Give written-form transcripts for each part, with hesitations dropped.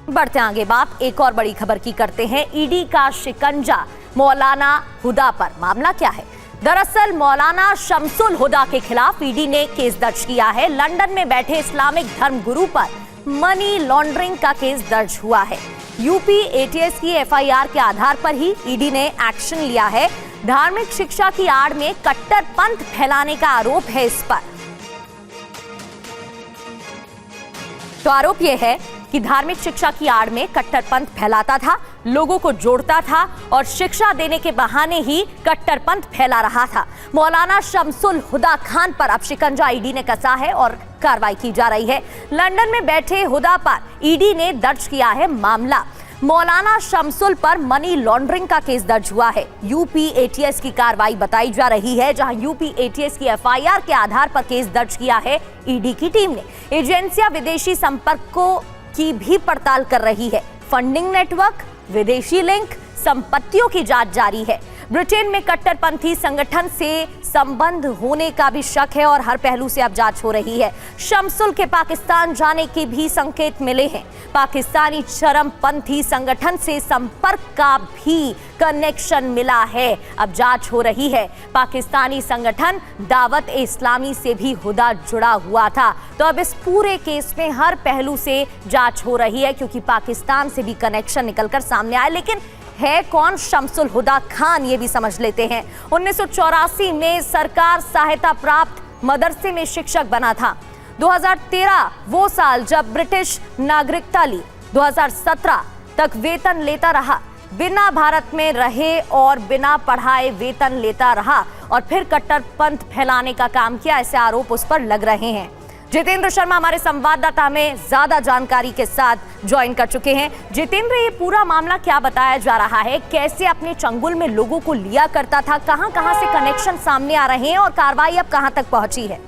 बढ़ते आगे बात एक और बड़ी खबर की करते हैं। ईडी का शिकंजा मौलाना हुदा पर। मामला क्या है? दरअसल मौलाना शमसुल हुदा के खिलाफ ईडी ने केस दर्ज किया है। लंदन में बैठे इस्लामिक धर्म गुरु पर मनी लॉन्ड्रिंग का केस दर्ज हुआ है। यूपी एटीएस की एफआईआर के आधार पर ही ईडी ने एक्शन लिया है। धार्मिक शिक्षा की आड़ में कट्टरपंथ फैलाने का आरोप है इस पर। तो आरोप यह है कि धार्मिक शिक्षा की आड़ में कट्टरपंथ फैलाता था, लोगों को जोड़ता था और शिक्षा देने के बहाने ही कट्टरपंथ फैला रहा था। मौलाना शमसुल हुदा खान पर अब शिकंजा ईडी ने कसा है और कार्रवाई की जा रही है। लंदन में बैठे हुदा पर ईडी ने दर्ज किया है मामला। मौलाना शमसुल पर मनी लॉन्ड्रिंग का केस दर्ज हुआ है। यूपी एटीएस की कार्रवाई बताई जा रही है, जहां यूपी एटीएस की एफआईआर के आधार पर केस दर्ज किया है ईडी की टीम ने। एजेंसियां विदेशी संपर्कों की भी पड़ताल कर रही है। फंडिंग नेटवर्क, विदेशी लिंक, संपत्तियों की जांच जारी है। ब्रिटेन में कट्टरपंथी संगठन से संबंध होने का भी शक है और हर पहलू से अब जांच हो रही है। शमसुल के पाकिस्तान जाने के भी संकेत मिले हैं। पाकिस्तानी चरमपंथी संगठन से संपर्क का भी कनेक्शन मिला है। अब जांच हो रही है। पाकिस्तानी संगठन दावत ए इस्लामी से भी हुदा जुड़ा हुआ था। तो अब इस पूरे केस में हर पहलू से जांच हो रही है, क्योंकि पाकिस्तान से भी कनेक्शन निकलकर सामने आया। लेकिन है कौन शमसुल हुदा खान, ये भी समझ लेते हैं। 1984 में सरकार सहायता प्राप्त मदरसे में शिक्षक बना था। 2013 वो साल जब ब्रिटिश नागरिकता ली। 2017 तक वेतन लेता रहा, बिना भारत में रहे और बिना पढ़ाए वेतन लेता रहा और फिर कट्टरपंथ फैलाने का काम किया। ऐसे आरोप उस पर लग रहे हैं। जितेंद्र शर्मा हमारे संवाददाता हमें ज्यादा जानकारी के साथ ज्वाइन कर चुके हैं। जितेंद्र, ये पूरा मामला क्या बताया जा रहा है? कैसे अपने चंगुल में लोगों को लिया करता था? कहां से कनेक्शन सामने आ रहे हैं और कार्रवाई अब कहां तक पहुंची है?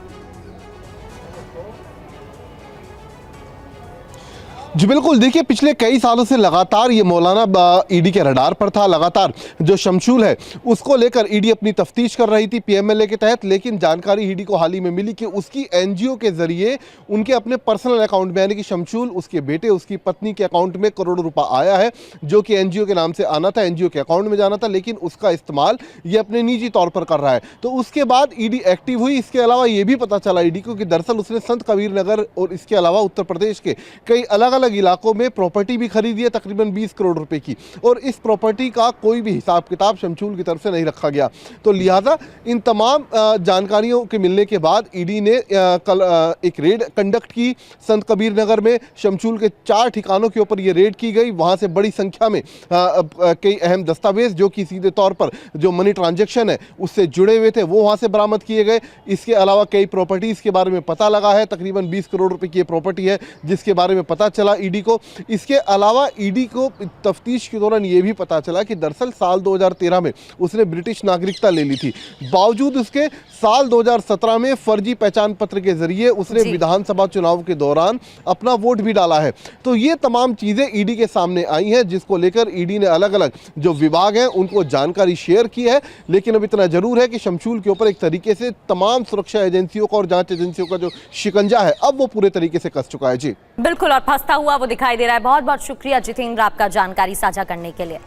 जी बिल्कुल, देखिए पिछले कई सालों से लगातार ये मौलाना ईडी के रडार पर था। लगातार जो शमशुल है उसको लेकर ईडी अपनी तफ्तीश कर रही थी पीएमएलए के तहत। लेकिन जानकारी ईडी को हाल ही में मिली कि उसकी एनजीओ के जरिए उनके अपने पर्सनल अकाउंट में, यानी कि शमशुल, उसके बेटे, उसकी पत्नी के अकाउंट में करोड़ों रुपया आया है, जो कि एनजीओ के नाम से आना था, एनजीओ के अकाउंट में जाना था, लेकिन उसका इस्तेमाल ये अपने निजी तौर पर कर रहा है। तो उसके बाद ईडी एक्टिव हुई। इसके अलावा ये भी पता चला ईडी को कि दरअसल उसने संत कबीर नगर और इसके अलावा उत्तर प्रदेश के कई अलग अलग इलाकों में प्रॉपर्टी भी खरीदी है, तकरीबन 20 करोड़ रुपए की। और इस प्रॉपर्टी का कोई भी हिसाब किताब शमशुल की तरफ से नहीं रखा गया। तो लिहाजा इन तमाम जानकारियों के मिलने के बाद ईडी ने कल एक रेड कंडक्ट की संत कबीर नगर में। शमशुल के 4 ठिकानों के ऊपर ये रेड की गई। वहां से बड़ी संख्या में कई अहम दस्तावेज, जो कि सीधे तौर पर जो मनी ट्रांजैक्शन है उससे जुड़े हुए थे, वो वहां से बरामद किए गए। इसके अलावा कई प्रॉपर्टीज के बारे में पता लगा है। तकरीबन 20 करोड़ रुपए की प्रॉपर्टी है जिसके बारे में पता चला ईडी को। इसके अलावा ईडी को तफ्तीश के दौरान यह भी पता चला कि दरअसल साल 2013 में उसने ब्रिटिश नागरिकता ले ली थी। बावजूद उसके साल 2017 में फर्जी पहचान पत्र के जरिए उसने विधानसभा चुनाव के दौरान अपना वोट भी डाला है। तो ये तमाम चीजें ईडी के सामने आई हैं, जिसको लेकर ईडी ने अलग अलग जो विभाग हैं उनको जानकारी शेयर की है। लेकिन अब इतना जरूर है कि शमशुल के ऊपर एक तरीके से तमाम सुरक्षा एजेंसियों का और जांच एजेंसियों का जो शिकंजा है अब वो पूरे तरीके से कस चुका है। जी बिल्कुल, और फंसता हुआ वो दिखाई दे रहा है। बहुत बहुत शुक्रिया जितेंद्र आपका जानकारी साझा करने के लिए।